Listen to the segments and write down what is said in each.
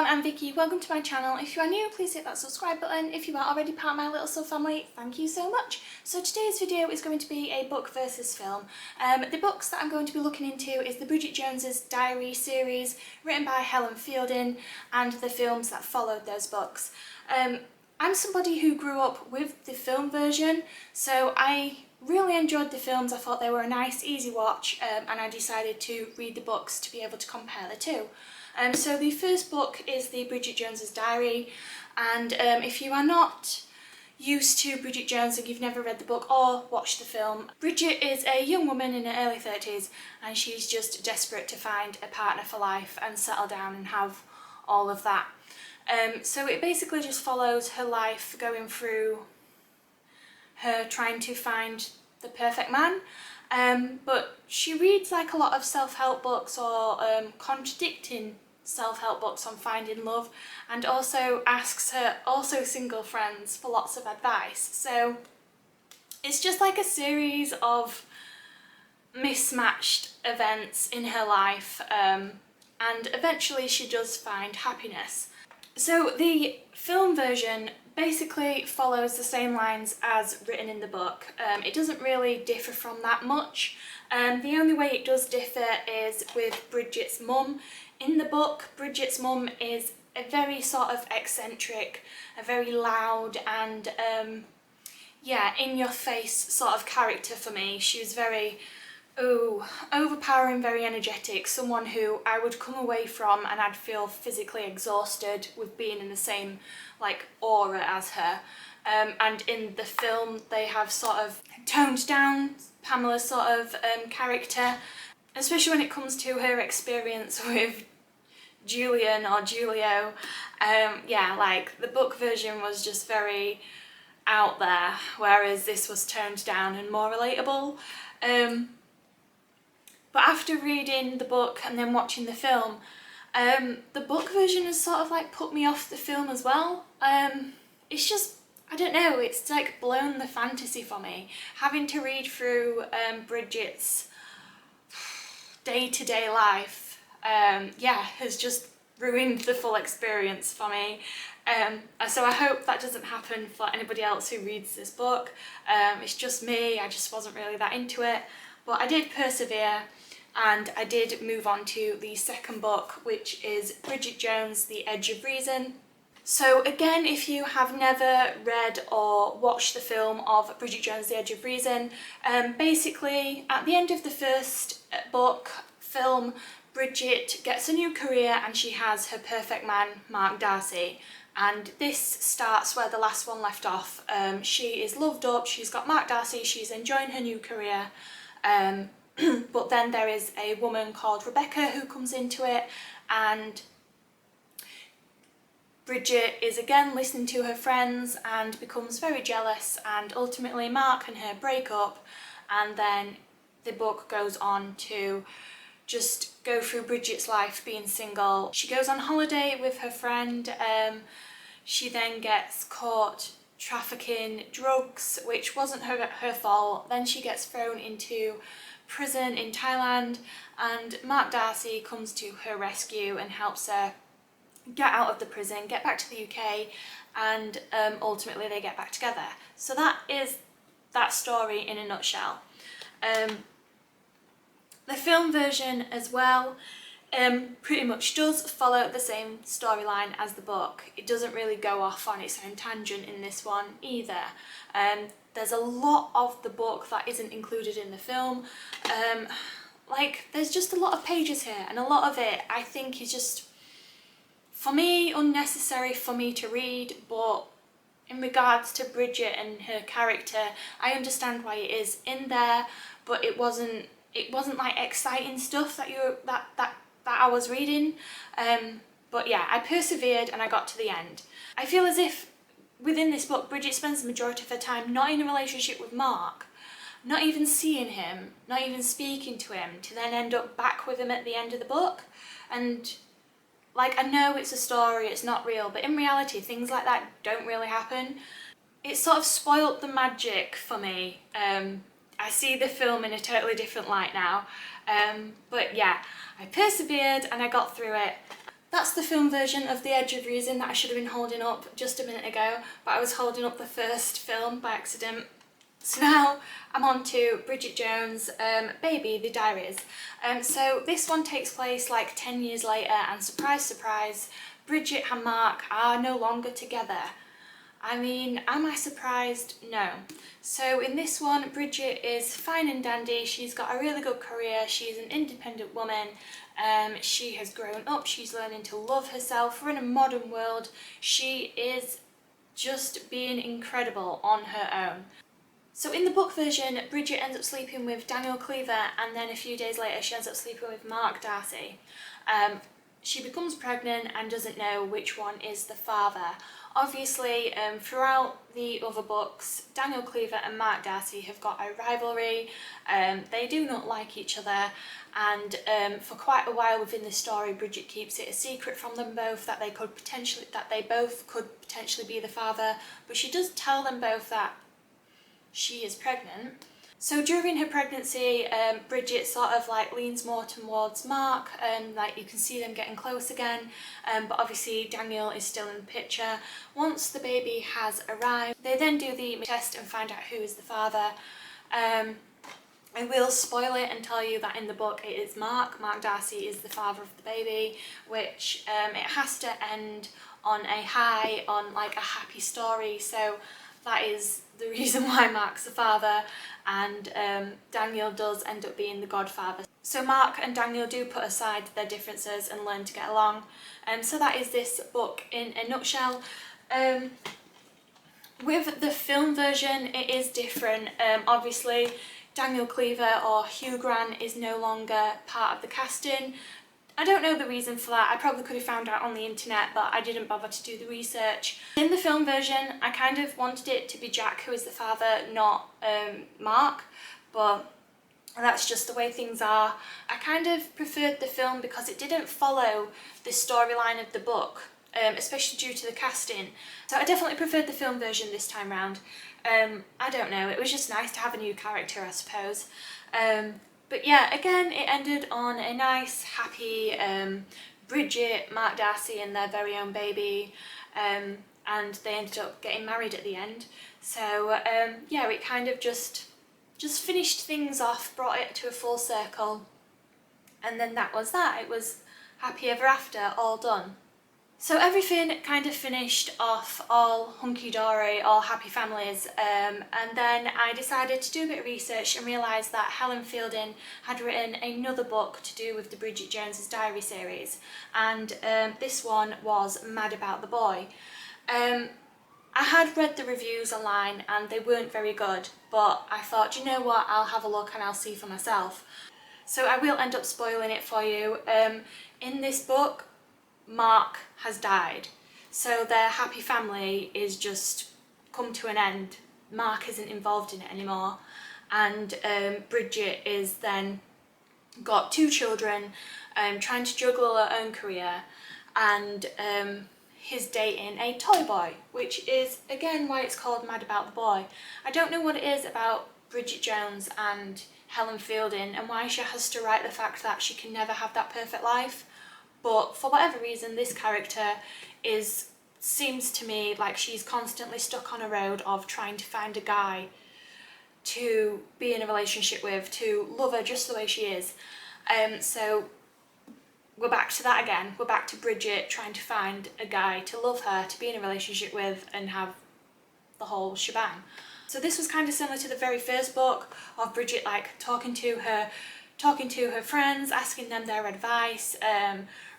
everyone, I'm Vicky. Welcome to my channel. If you are new, please hit that subscribe button. If you are already part of my little sub family, thank you so much. So today's video is going to be a book versus film. The books that I'm going to be looking into is the Bridget Jones's Diary series, written by Helen and the films that followed those books. I'm somebody who grew up with the film version, so I really enjoyed the films. I thought they were a nice, easy watch, and I decided to read the books to be able to compare the two. So the first book is the Bridget Jones's Diary, and if you are not used to Bridget Jones and you've never read the book or watched the film, Bridget is a young woman in her early 30s and she's just desperate to find a partner for life and settle down and have all of that. So it basically just follows her life going through her trying to find the perfect man. But she reads like a lot of self-help books or contradicting self-help books on finding love, and also asks her also single friends for lots of advice. So it's just like a series of mismatched events in her life, and eventually she does find happiness. So the film version basically follows the same lines as written in the book. It doesn't really differ from that much. The only way it does differ is with Bridget's mum. In the book, Bridget's mum is a very sort of eccentric, a very loud and yeah, in-your-face sort of character for me. She was very overpowering, very energetic, someone who I would come away from and I'd feel physically exhausted with being in the same like aura as her. And in the film they have sort of toned down Pamela's sort of character, especially when it comes to her experience with Julian or Julio. Yeah, like the book version was just very out there, whereas this was toned down and more relatable. But after reading the book and then watching the film, the book version has sort of like put me off the film as well. It's just, I don't know, it's like blown the fantasy for me. Having to read through Bridget's day-to-day life, yeah, has just ruined the full experience for me. So I hope that doesn't happen for anybody else who reads this book. It's just me, I just wasn't really that into it. But I did persevere and I did move on to the second book, which is Bridget Jones' The Edge of Reason. So again, if you have never read or watched the film of Bridget Jones' The Edge of Reason, basically at the end of the first film, Bridget gets a new career and she has her perfect man, Mark Darcy. And this starts where the last one left off. She is loved up, she's got Mark Darcy, she's enjoying her new career. But then there is a woman called Rebecca who comes into it, and Bridget is again listening to her friends and becomes very jealous, and ultimately Mark and her break up, and then the book goes on to just go through Bridget's life being single. She goes on holiday with her friend, she then gets caught trafficking drugs, which wasn't her fault. Then she gets thrown into prison in Thailand, and Mark Darcy comes to her rescue and helps her get out of the prison, get back to the UK, and ultimately they get back together. So that is that story in a nutshell. The film version as well pretty much does follow the same storyline as the book. It doesn't really go off on its own tangent in this one either. There's a lot of the book that isn't included in the film. Like, there's just a lot of pages here, and a lot of it I think is just, for me, unnecessary for me to read. But in regards to Bridget and her character, I understand why it is in there, but it wasn't like exciting stuff that I was reading. But yeah, I persevered and I got to the end. I feel as if within this book, Bridget spends the majority of her time not in a relationship with Mark, not even seeing him, not even speaking to him, to then end up back with him at the end of the book. And like, I know it's a story, it's not real, but in reality things like that don't really happen. It sort of spoilt the magic for me. I see the film in a totally different light now. But yeah, I persevered and I got through it. That's the film version of The Edge of Reason that I should have been holding up just a minute ago, but I was holding up the first film by accident. So now I'm on to Bridget Jones' Baby, The Diaries. So this one takes place like 10 years later, and surprise, surprise, Bridget and Mark are no longer together. I mean, am I surprised? No. So in this one, Bridget is fine and dandy. She's got a really good career. She's an independent woman. She has grown up. She's learning to love herself. We're in a modern world. She is just being incredible on her own. So in the book version, Bridget ends up sleeping with Daniel Cleaver, and then a few days later she ends up sleeping with Mark Darcy. She becomes pregnant and doesn't know which one is the father. Obviously, throughout the other books, Daniel Cleaver and Mark Darcy have got a rivalry. They do not like each other, and for quite a while within the story, Bridget keeps it a secret from them both that they both could potentially be the father. But she does tell them both that she is pregnant. So during her pregnancy, Bridget sort of like leans more towards Mark, and like you can see them getting close again, but obviously Daniel is still in the picture. Once the baby has arrived, they then do the test and find out who is the father. I will spoil it and tell you that in the book it is Mark. Mark Darcy is the father of the baby, which it has to end on a high, on like a happy story, so that is the reason why Mark's the father, and Daniel does end up being the godfather. So Mark and Daniel do put aside their differences and learn to get along. So that is this book in a nutshell. With the film version, it is different. Obviously, Daniel Cleaver or Hugh Grant is no longer part of the casting. I don't know the reason for that. I probably could have found out on the internet, but I didn't bother to do the research. In the film version, I kind of wanted it to be Jack who is the father, not Mark, but that's just the way things are. I kind of preferred the film because it didn't follow the storyline of the book, especially due to the casting. So I definitely preferred the film version this time round. I don't know, it was just nice to have a new character, I suppose. But yeah, again, it ended on a nice, happy Bridget, Mark Darcy and their very own baby, and they ended up getting married at the end. So yeah, it kind of just finished things off, brought it to a full circle, and then that was that. It was happy ever after, all done. So everything kind of finished off, all hunky-dory, all happy families, and then I decided to do a bit of research and realised that Helen Fielding had written another book to do with the Bridget Jones's Diary series, and this one was Mad About the Boy. I had read the reviews online and they weren't very good, but I thought, you know what, I'll have a look and I'll see for myself. So I will end up spoiling it for you. In this book, Mark has died, so their happy family is just come to an end. Mark isn't involved in it anymore, and Bridget is then got two children, trying to juggle her own career, and he's dating a toy boy, which is again why it's called Mad About the Boy. I don't know what it is about Bridget Jones and Helen Fielding and why she has to write the fact that she can never have that perfect life. But for whatever reason, this character seems to me like she's constantly stuck on a road of trying to find a guy to be in a relationship with, to love her just the way she is. So we're back to that again. We're back to Bridget trying to find a guy to love her, to be in a relationship with, and have the whole shebang. So this was kind of similar to the very first book of Bridget like talking to her friends, asking them their advice,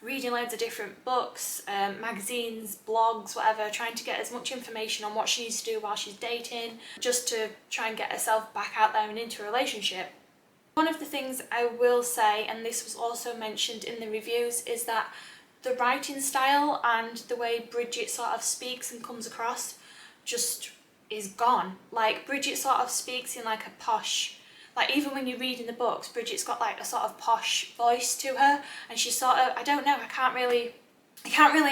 reading loads of different books, magazines, blogs, whatever, trying to get as much information on what she needs to do while she's dating, just to try and get herself back out there and into a relationship. One of the things I will say, and this was also mentioned in the reviews, is that the writing style and the way Bridget sort of speaks and comes across just is gone. Like, Bridget sort of speaks in like a posh, like even when you read in the books, Bridget's got like a sort of posh voice to her, and she's sort of, I don't know, I can't really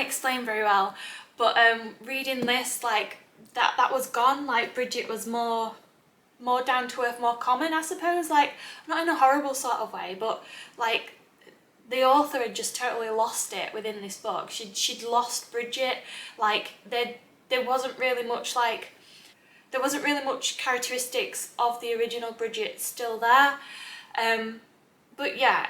explain very well, but reading this, like that was gone. Like Bridget was more down to earth, more common, I suppose, like not in a horrible sort of way, but like the author had just totally lost it within this book. She'd lost Bridget. Like there wasn't really much characteristics of the original Bridget still there. But yeah,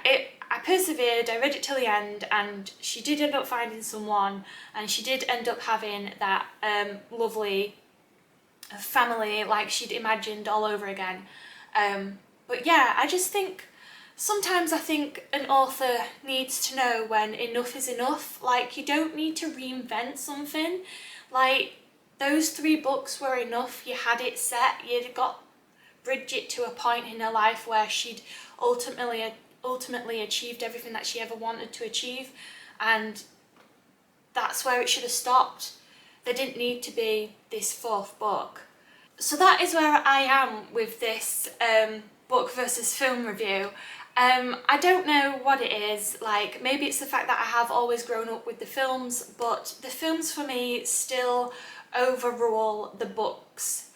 I persevered, I read it till the end, and she did end up finding someone, and she did end up having that lovely family like she'd imagined all over again. But yeah, I just think sometimes I think an author needs to know when enough is enough. Like, you don't need to reinvent something. Like, those 3 books were enough. You had it set. You'd got Bridget to a point in her life where she'd ultimately achieved everything that she ever wanted to achieve, and that's where it should have stopped. There didn't need to be this 4th book. So that is where I am with this book versus film review. I don't know what it is. Like, maybe it's the fact that I have always grown up with the films, but the films for me still overrule the books.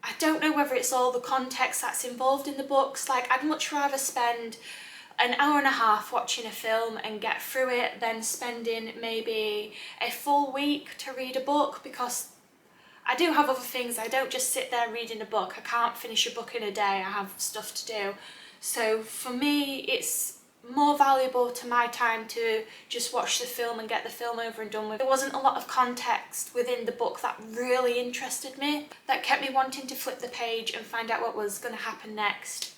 I don't know whether it's all the context that's involved in the books. Like, I'd much rather spend an hour and a half watching a film and get through it than spending maybe a full week to read a book, because I do have other things. I don't just sit there reading a book. I can't finish a book in a day. I have stuff to do. So for me, it's more valuable to my time to just watch the film and get the film over and done with. There wasn't a lot of context within the book that really interested me, that kept me wanting to flip the page and find out what was going to happen next.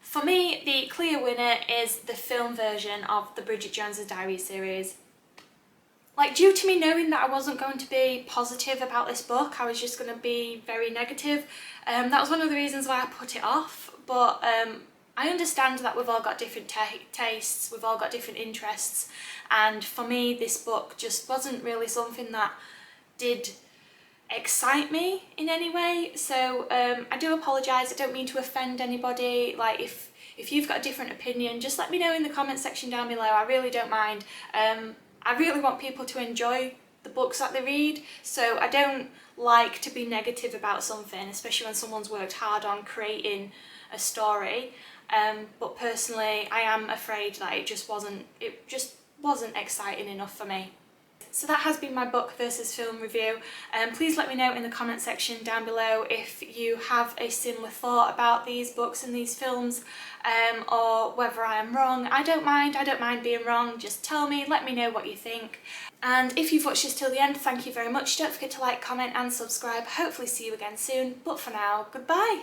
For me, the clear winner is the film version of the Bridget Jones's Diaries series. Like, due to me knowing that I wasn't going to be positive about this book, I was just going to be very negative. That was one of the reasons why I put it off, but I understand that we've all got different tastes, we've all got different interests, and for me this book just wasn't really something that did excite me in any way. So I do apologise, I don't mean to offend anybody. Like, if you've got a different opinion, just let me know in the comment section down below. I really don't mind. I really want people to enjoy the books that they read, so I don't like to be negative about something, especially when someone's worked hard on creating a story. But personally, I am afraid that it just wasn't exciting enough for me. So that has been my book versus film review. Please let me know in the comment section down below if you have a similar thought about these books and these films, or whether I am wrong. I don't mind being wrong. Just tell me, let me know what you think. And if you've watched this till the end, thank you very much. Don't forget to like, comment and subscribe. Hopefully see you again soon, but for now, goodbye!